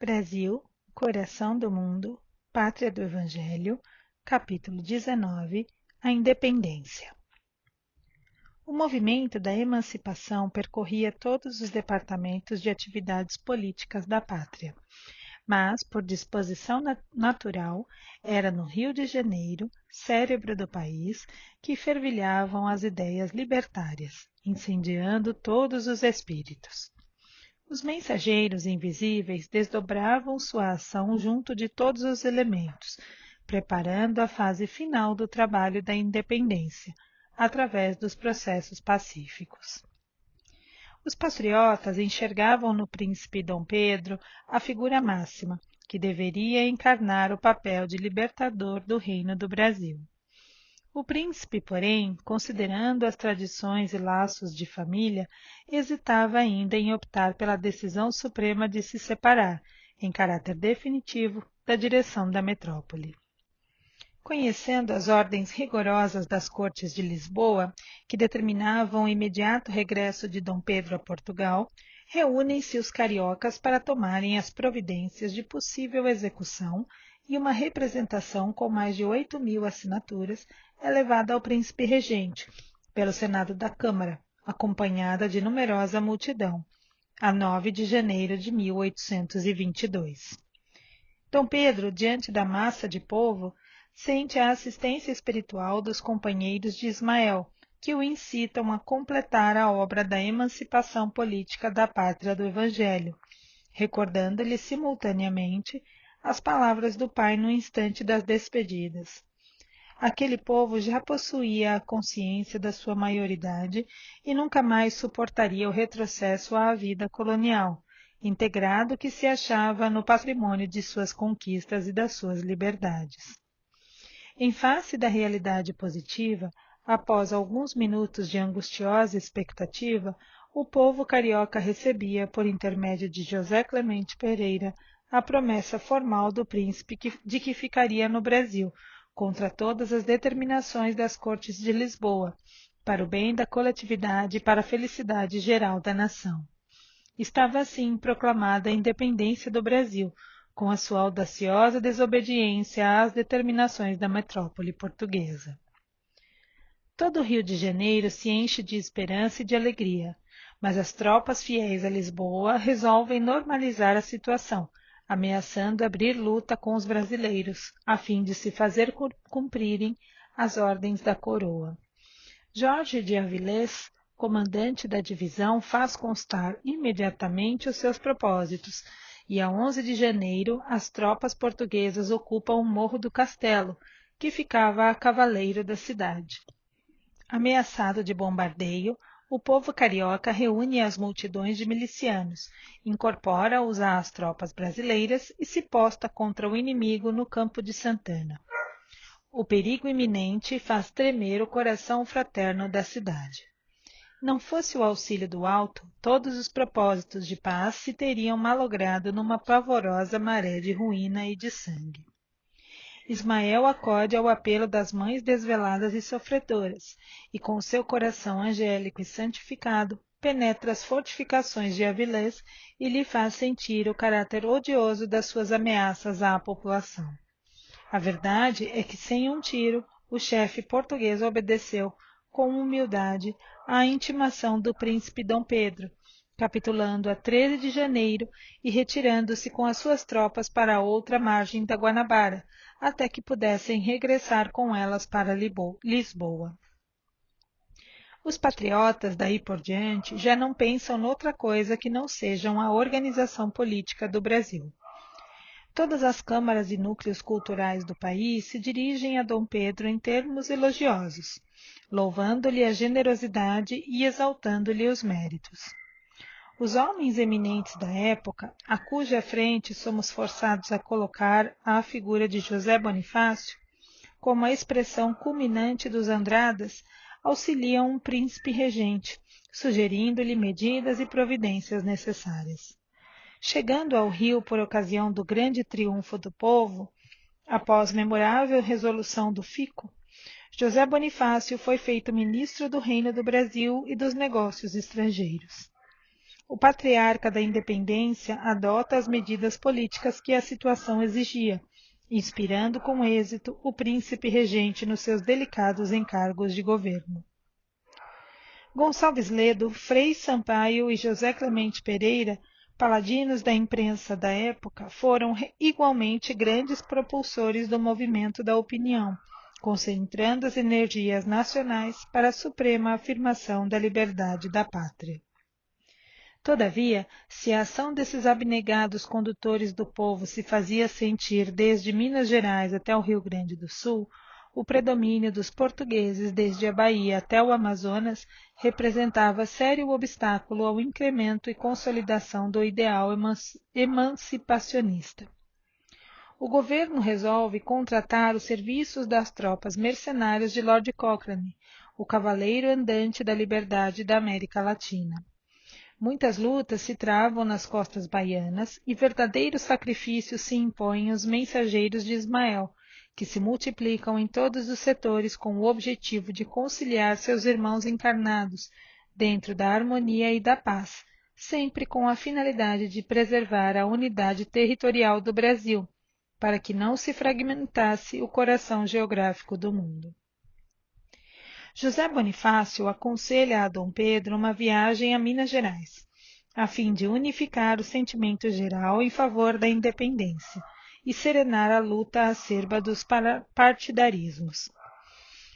Brasil, coração do mundo, pátria do Evangelho, capítulo 19, a independência. O movimento da emancipação percorria todos os departamentos de atividades políticas da pátria, mas, por disposição natural, era no Rio de Janeiro, cérebro do país, que fervilhavam as ideias libertárias, incendiando todos os espíritos. Os mensageiros invisíveis desdobravam sua ação junto de todos os elementos, preparando a fase final do trabalho da independência, através dos processos pacíficos. Os patriotas enxergavam no príncipe Dom Pedro a figura máxima, que deveria encarnar o papel de libertador do Reino do Brasil. O príncipe, porém, considerando as tradições e laços de família, hesitava ainda em optar pela decisão suprema de se separar, em caráter definitivo, da direção da metrópole. Conhecendo as ordens rigorosas das Cortes de Lisboa, que determinavam o imediato regresso de Dom Pedro a Portugal, reúnem-se os cariocas para tomarem as providências de possível execução e uma representação com mais de 8.000 assinaturas é levada ao príncipe regente, pelo Senado da Câmara, acompanhada de numerosa multidão, a 9 de janeiro de 1822. Dom Pedro, diante da massa de povo, sente a assistência espiritual dos companheiros de Ismael, que o incitam a completar a obra da emancipação política da pátria do Evangelho, recordando-lhe simultaneamente as palavras do pai no instante das despedidas. Aquele povo já possuía a consciência da sua maioridade e nunca mais suportaria o retrocesso à vida colonial, integrado que se achava no patrimônio de suas conquistas e das suas liberdades. Em face da realidade positiva, após alguns minutos de angustiosa expectativa, o povo carioca recebia, por intermédio de José Clemente Pereira, a promessa formal do príncipe de que ficaria no Brasil, contra todas as determinações das Cortes de Lisboa, para o bem da coletividade e para a felicidade geral da nação. Estava assim proclamada a independência do Brasil, com a sua audaciosa desobediência às determinações da metrópole portuguesa. Todo o Rio de Janeiro se enche de esperança e de alegria, mas as tropas fiéis a Lisboa resolvem normalizar a situação, ameaçando abrir luta com os brasileiros, a fim de se fazer cumprirem as ordens da coroa. Jorge de Avilés, comandante da divisão, faz constar imediatamente os seus propósitos, e a 11 de janeiro as tropas portuguesas ocupam o Morro do Castelo, que ficava a cavaleiro da cidade. Ameaçado de bombardeio, o povo carioca reúne as multidões de milicianos, incorpora-os às tropas brasileiras e se posta contra o inimigo no Campo de Santana. O perigo iminente faz tremer o coração fraterno da cidade. Não fosse o auxílio do alto, todos os propósitos de paz se teriam malogrado numa pavorosa maré de ruína e de sangue. Ismael acode ao apelo das mães desveladas e sofredoras, e com seu coração angélico e santificado, penetra as fortificações de Avilés e lhe faz sentir o caráter odioso das suas ameaças à população. A verdade é que, sem um tiro, o chefe português obedeceu, com humildade, à intimação do príncipe Dom Pedro, capitulando a 13 de janeiro e retirando-se com as suas tropas para a outra margem da Guanabara, até que pudessem regressar com elas para Lisboa. Os patriotas, daí por diante, já não pensam noutra coisa que não sejam a organização política do Brasil. Todas as câmaras e núcleos culturais do país se dirigem a Dom Pedro em termos elogiosos, louvando-lhe a generosidade e exaltando-lhe os méritos. Os homens eminentes da época, a cuja frente somos forçados a colocar a figura de José Bonifácio, como a expressão culminante dos Andradas, auxiliam um príncipe regente, sugerindo-lhe medidas e providências necessárias. Chegando ao Rio por ocasião do grande triunfo do povo, após memorável resolução do Fico, José Bonifácio foi feito ministro do Reino do Brasil e dos Negócios Estrangeiros. o patriarca da independência adota as medidas políticas que a situação exigia, inspirando com êxito o príncipe regente nos seus delicados encargos de governo. Gonçalves Ledo, Frei Sampaio e José Clemente Pereira, paladinos da imprensa da época, foram igualmente grandes propulsores do movimento da opinião, concentrando as energias nacionais para a suprema afirmação da liberdade da pátria. Todavia, se a ação desses abnegados condutores do povo se fazia sentir desde Minas Gerais até o Rio Grande do Sul, o predomínio dos portugueses desde a Bahia até o Amazonas representava sério obstáculo ao incremento e consolidação do ideal emancipacionista. O governo resolve contratar os serviços das tropas mercenárias de Lord Cochrane, o cavaleiro andante da liberdade da América Latina. Muitas lutas se travam nas costas baianas e verdadeiros sacrifícios se impõem aos mensageiros de Ismael, que se multiplicam em todos os setores com o objetivo de conciliar seus irmãos encarnados dentro da harmonia e da paz, sempre com a finalidade de preservar a unidade territorial do Brasil, para que não se fragmentasse o coração geográfico do mundo. José Bonifácio aconselha a Dom Pedro uma viagem a Minas Gerais, a fim de unificar o sentimento geral em favor da independência e serenar a luta acerba dos partidarismos.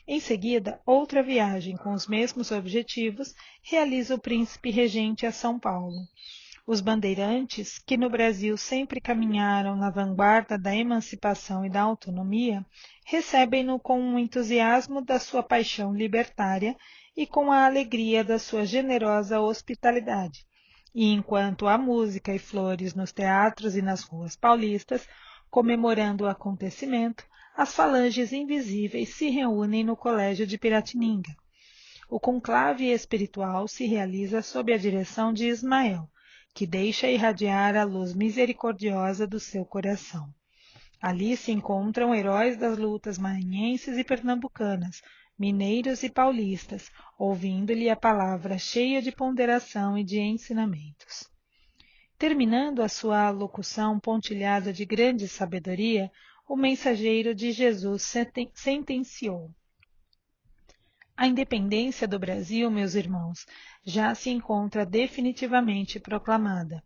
Em seguida, outra viagem com os mesmos objetivos realiza o príncipe regente a São Paulo. Os bandeirantes, que no Brasil sempre caminharam na vanguarda da emancipação e da autonomia, recebem-no com o entusiasmo da sua paixão libertária e com a alegria da sua generosa hospitalidade. E enquanto há música e flores nos teatros e nas ruas paulistas, comemorando o acontecimento, as falanges invisíveis se reúnem no Colégio de Piratininga. O conclave espiritual se realiza sob a direção de Ismael, que deixa irradiar a luz misericordiosa do seu coração. Ali se encontram heróis das lutas maranhenses e pernambucanas, mineiros e paulistas, ouvindo-lhe a palavra cheia de ponderação e de ensinamentos. Terminando a sua alocução pontilhada de grande sabedoria, o mensageiro de Jesus sentenciou: A independência do Brasil, meus irmãos, já se encontra definitivamente proclamada.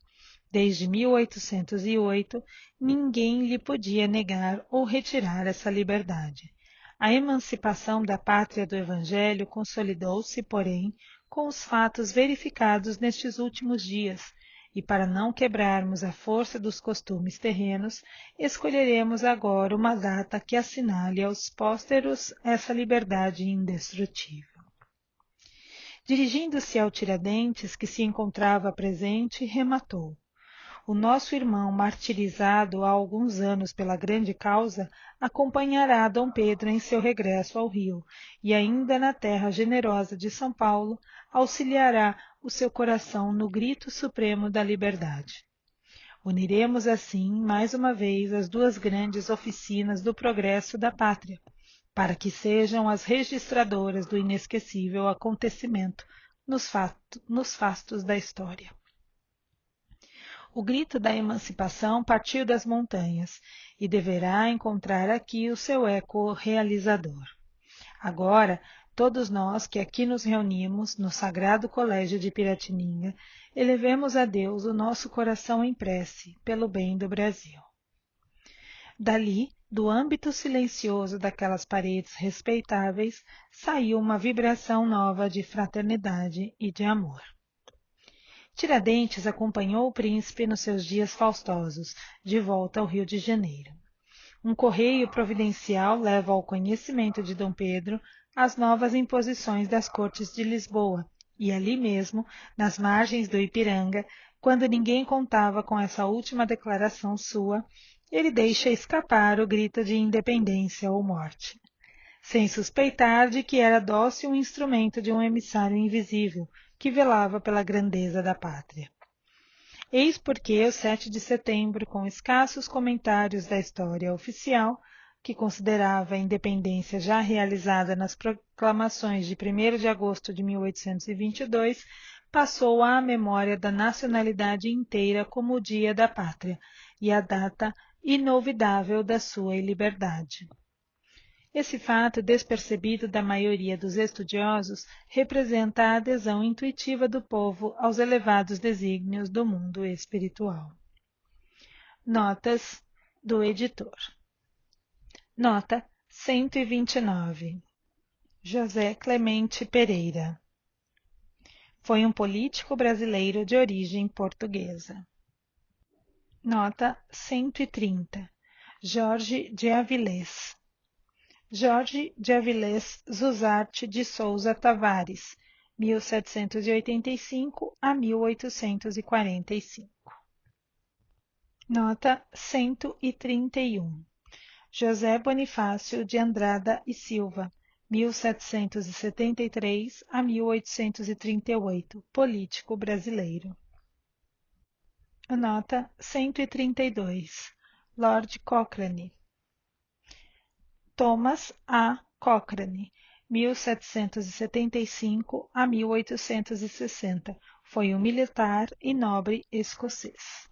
Desde 1808, ninguém lhe podia negar ou retirar essa liberdade. A emancipação da pátria do Evangelho consolidou-se, porém, com os fatos verificados nestes últimos dias, e para não quebrarmos a força dos costumes terrenos, escolheremos agora uma data que assinale aos pósteros essa liberdade indestrutível. Dirigindo-se ao Tiradentes, que se encontrava presente, rematou: O nosso irmão, martirizado há alguns anos pela grande causa, acompanhará Dom Pedro em seu regresso ao Rio, e ainda na terra generosa de São Paulo, auxiliará o seu coração no grito supremo da liberdade. Uniremos assim, mais uma vez, as duas grandes oficinas do progresso da pátria, para que sejam as registradoras do inesquecível acontecimento nos fastos da história. O grito da emancipação partiu das montanhas e deverá encontrar aqui o seu eco realizador. Agora, todos nós que aqui nos reunimos no Sagrado Colégio de Piratininga, elevemos a Deus o nosso coração em prece pelo bem do Brasil. Dali, do âmbito silencioso daquelas paredes respeitáveis, saiu uma vibração nova de fraternidade e de amor. Tiradentes acompanhou o príncipe nos seus dias faustosos, de volta ao Rio de Janeiro. Um correio providencial leva ao conhecimento de Dom Pedro as novas imposições das Cortes de Lisboa, e ali mesmo, nas margens do Ipiranga, quando ninguém contava com essa última declaração sua, ele deixa escapar o grito de independência ou morte, sem suspeitar de que era dócil instrumento de um emissário invisível, que velava pela grandeza da pátria. Eis porque o 7 de setembro, com escassos comentários da história oficial, que considerava a independência já realizada nas proclamações de 1º de agosto de 1822, passou à memória da nacionalidade inteira como o Dia da Pátria e a data inovidável da sua liberdade. Esse fato, despercebido da maioria dos estudiosos, representa a adesão intuitiva do povo aos elevados desígnios do mundo espiritual. Notas do editor. Nota 129. José Clemente Pereira. Foi um político brasileiro de origem portuguesa. Nota 130. Jorge de Avilés. Jorge de Avilés Zuzarte de Souza Tavares, 1785 a 1845. Nota 131. José Bonifácio de Andrada e Silva, 1773 a 1838, político brasileiro. Nota 132. Lord Cochrane. Thomas A. Cochrane, 1775 a 1860, foi um militar e nobre escocês.